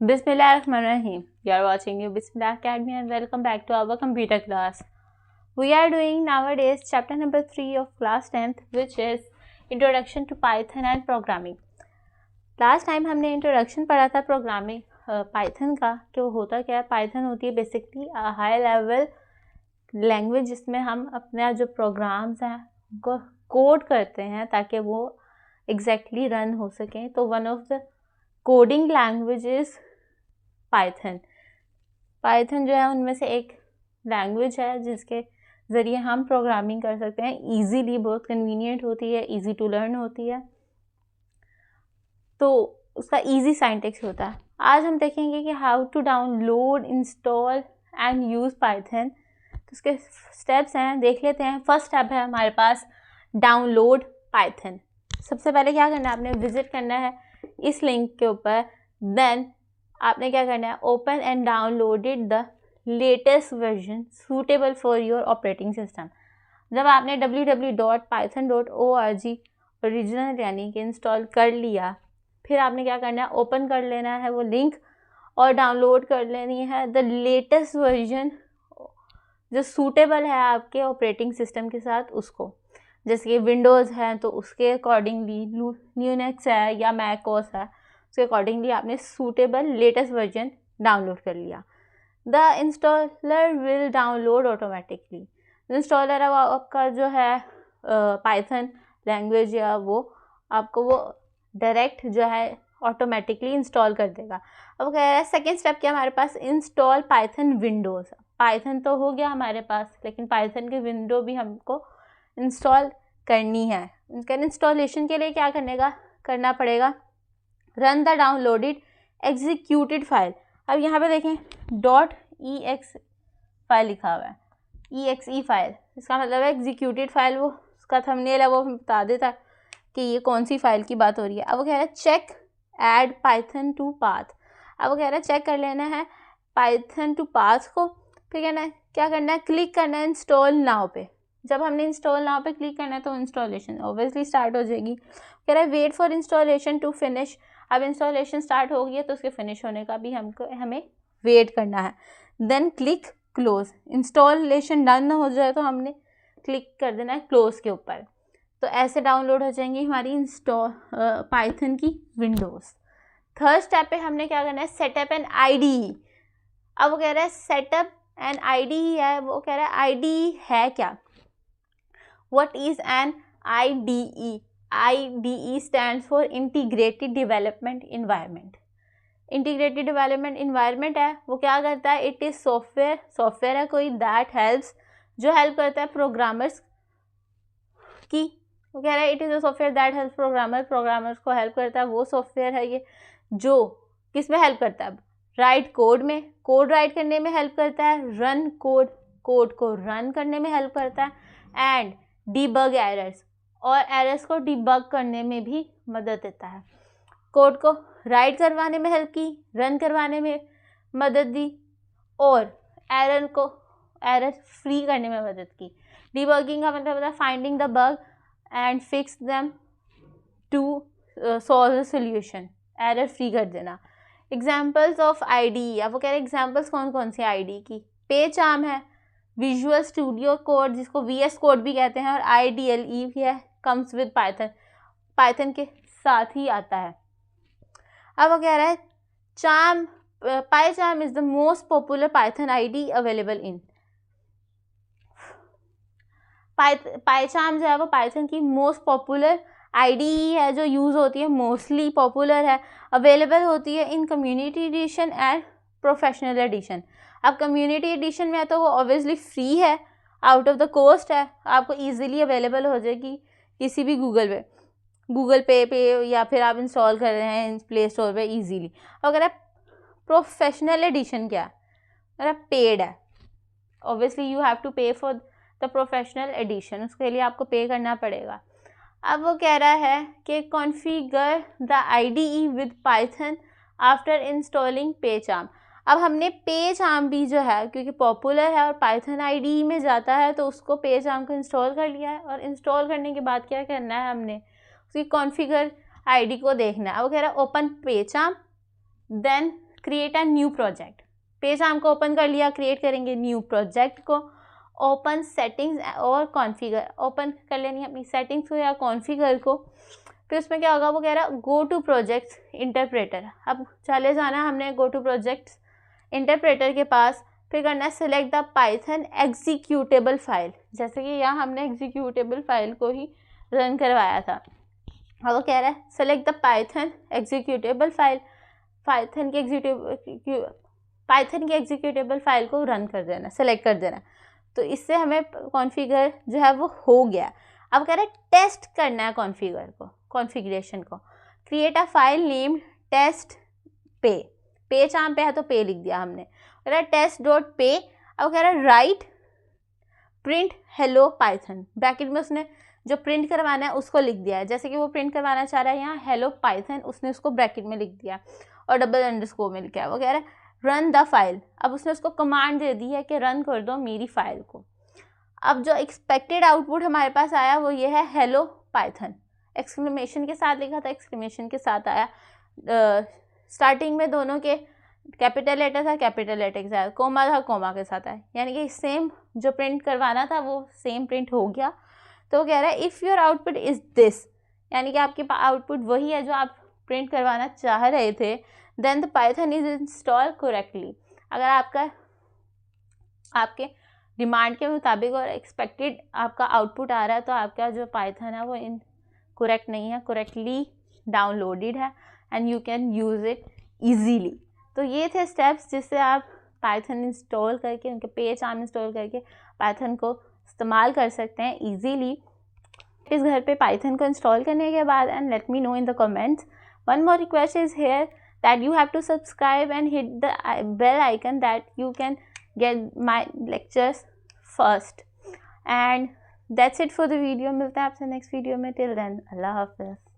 Bismillahirrahmanirrahim. You are watching you Bismillah Academy and welcome back to our computer class. We are doing nowadays chapter number 3 of class 10th, which is Introduction to Python and Programming. Last time हमने introduction पढ़ा था programming Python का कि वो होता क्या है. Python होती है basically a high level language जिसमें हम अपने जो programs हैं उनको कोड करते हैं ताकि वो exactly run हो सकें. तो one of the coding languages Python जो है उनमें से एक लैंग्वेज है जिसके ज़रिए हम प्रोग्रामिंग कर सकते हैं ईजीली. बहुत कन्वीनियंट होती है, ईजी टू लर्न होती है, तो उसका ईजी सिंटैक्स होता है. आज हम देखेंगे कि how to download, install and use Python. तो उसके स्टेप्स हैं, देख लेते हैं. फर्स्ट स्टेप है हमारे पास डाउनलोड पाइथन. सबसे पहले क्या करना है, आपने विजिट करना है इस लिंक के ऊपर. देन आपने क्या करना है, open and downloaded the latest version suitable for your operating system. जब आपने www.python.org ओरिजिनल यानी कि इंस्टॉल कर लिया, फिर आपने क्या करना है, ओपन कर लेना है वो लिंक और डाउनलोड कर लेनी है द लेटेस्ट वर्जन जो सूटेबल है आपके ऑपरेटिंग सिस्टम के साथ. उसको जैसे कि विंडोज़ है तो उसके अकॉर्डिंगली, लिनक्स है या मैकओएस है उसके अकॉर्डिंगली आपने सूटेबल लेटेस्ट वर्जन डाउनलोड कर लिया. The installer will download automatically. Installer आपका जो है पाइथन लैंग्वेज या वो आपको वो डायरेक्ट जो है ऑटोमेटिकली इंस्टॉल कर देगा. अब कह रहा है सेकेंड स्टेप क्या हमारे पास, इंस्टॉल पाइथन विंडोज़. पाइथन तो हो गया हमारे पास, लेकिन पाइथन की विंडो भी हमको इंस्टॉल करनी है. उसका इंस्टॉलेशन के लिए क्या करना पड़ेगा, run the downloaded executed file. अब यहाँ पे देखें .exe फाइल लिखा हुआ है, exe फाइल. इसका मतलब है एग्जीक्यूटेड फाइल. वो उसका थंबनेल है, वो बता देता है कि ये कौन सी फाइल की बात हो रही है. अब वो कह रहा है check add Python to path. अब वो कह रहा है चेक कर लेना है पाइथन टू पाथ को. फिर कहना है क्या करना है, क्लिक करना है इंस्टॉल नाउ पे. जब हमने इंस्टॉल नाउ पे क्लिक करना है तो इंस्टॉलेशन ऑब्वियसली स्टार्ट हो जाएगी. कह रहा है wait for installation to finish. अब इंस्टॉलेशन स्टार्ट हो गई है तो उसके फिनिश होने का भी हमें वेट करना है. Then click close. Installation done हो जाए तो हमने क्लिक कर देना है क्लोज के ऊपर. तो ऐसे डाउनलोड हो जाएंगी हमारी पाइथन की विंडोज़. थर्ड स्टेप पे हमने क्या करना है, सेटअप एन IDE. अब वो कह रहा है सेटअप एन IDE है. वो कह रहा है IDE है क्या, what is an IDE. IDE stands for Integrated Development Environment. Integrated Development Environment है, वो क्या करता है, इट इज़ सॉफ्टवेयर है कोई दैट हेल्प्स, जो हेल्प करता है प्रोग्रामर्स की. वो कह रहा है it is a software that helps programmers को हेल्प करता है. वो सॉफ्टवेयर है ये जो किस में हेल्प करता है, राइट कोड में, कोड राइट करने में हेल्प करता है, रन कोड को रन करने में हेल्प करता है, एंड डीबग एरर्स, और एरर्स को डिबग करने में भी मदद देता है. कोड को राइट करवाने में हेल्प की, रन करवाने में मदद दी, और एरर फ्री करने में मदद की. डिबगिंग का मतलब होता है finding the bug and fix them to solve the solution, error free कर देना. Examples of IDE. अब वो कह रहे हैं एग्जाम्पल्स कौन कौन से IDE की, PyCharm है, विजुअल स्टूडियो कोड जिसको VS कोड भी कहते हैं, और IDLE भी है, कम्स विद पाइथन के साथ ही आता है. अब वो कह रहा है PyCharm is the most popular Python IDE available in. PyCharm जो है वो पाइथन की मोस्ट पॉपुलर IDE है जो यूज़ होती है, मोस्टली पॉपुलर है, अवेलेबल होती है in community edition and professional edition. अब कम्युनिटी एडिशन में है तो वो ऑब्वियसली फ्री है, आउट ऑफ द कॉस्ट है, आपको ईजिली अवेलेबल हो जाएगी किसी भी गूगल पे या फिर आप इंस्टॉल कर रहे हैं प्ले स्टोर पे ईजीली. अगर आप प्रोफेशनल एडिशन क्या, अगर आप पेड है, ऑब्वियसली यू हैव टू पे फॉर द प्रोफेशनल एडिशन, उसके लिए आपको पे करना पड़ेगा. अब वो कह रहा है कि configure the IDE with Python after installing PyCharm. अब हमने PyCharm भी जो है क्योंकि पॉपुलर है और पाइथन IDE में जाता है तो उसको PyCharm को इंस्टॉल कर लिया है. और इंस्टॉल करने के बाद क्या करना है, हमने उसकी कॉन्फ़िगर ID को देखना है. वो कह रहा है open PyCharm, then create a new project, page हमको ओपन कर लिया, क्रिएट करेंगे न्यू प्रोजेक्ट को, ओपन सेटिंग्स और कॉन्फ़िगर, ओपन कर लेनी है अपनी सेटिंग्स को या कॉन्फ़िगर को। फिर उसमें क्या होगा, वो कह रहा है गो टू प्रोजेक्ट्स इंटरप्रेटर। अब चले जाना हमने गो टू प्रोजेक्ट्स इंटरप्रेटर के पास, फिर करना है select the Python executable file, जैसे कि यहाँ हमने एग्जीक्यूटेबल फाइल को ही रन करवाया था। अब वो कह रहा है select the Python executable file, Python की एग्जीक्यूटेबल फाइल को रन कर देना, सेलेक्ट कर देना। तो इससे हमें कॉन्फ़िगर जो है वो हो गया। अब कह रहा है टेस्ट करना है कॉन्फ़िगर को, कॉन्फ़िगरेशन को। Create a file name test पे, पे चाम पे है तो पे लिख दिया हमने, कह रहा है टेस्ट डॉट पे। अब कह रहा है right print hello Python, bracket में उसने जो प्रिंट करवाना है उसको लिख दिया है, जैसे कि वो प्रिंट करवाना चाह रहा है यहाँ हेलो पाइथन, उसने उसको ब्रैकेट में लिख दिया और डबल अंडरस्कोर में लिखा है। वो कह रहा है रन द फाइल, अब उसने उसको कमांड दे दी है कि रन कर दो मेरी फाइल को। अब जो एक्सपेक्टेड आउटपुट हमारे पास आया वो ये है हेलो पाइथन, एक्सक्लेमेशन के साथ लिखा था, एक्सक्लेमेशन के साथ आया। स्टार्टिंग में दोनों के कैपिटल लेटर था, कैपिटल लेटर के साथ, कोमा था, कोमा के साथ आया, यानी कि सेम जो प्रिंट करवाना था वो सेम प्रिंट हो गया। तो वो कह रहा है if your output is this, यानी कि आपके आउटपुट वही है जो आप प्रिंट करवाना चाह रहे थे, then the Python is install correctly. अगर आपके डिमांड के मुताबिक और एक्सपेक्टेड आपका आउटपुट आ रहा है तो आपका जो पाइथन है वो करेक्ट नहीं है, करेक्टली डाउनलोडेड है and you can use it easily. तो ये थे स्टेप्स जिससे आप पाइथन इंस्टॉल करके, उनके पेज आम इंस्टॉल करके पाइथन को इस्तेमाल कर सकते हैं ईजीली। इस घर पे पाइथन को इंस्टॉल करने के बाद and let me know in the comments. One more request is here that you have to subscribe and hit the bell icon that you can get my lectures first. And that's it for the video. मिलते हैं आपसे next video में, till then अल्लाह हाफ़िज़।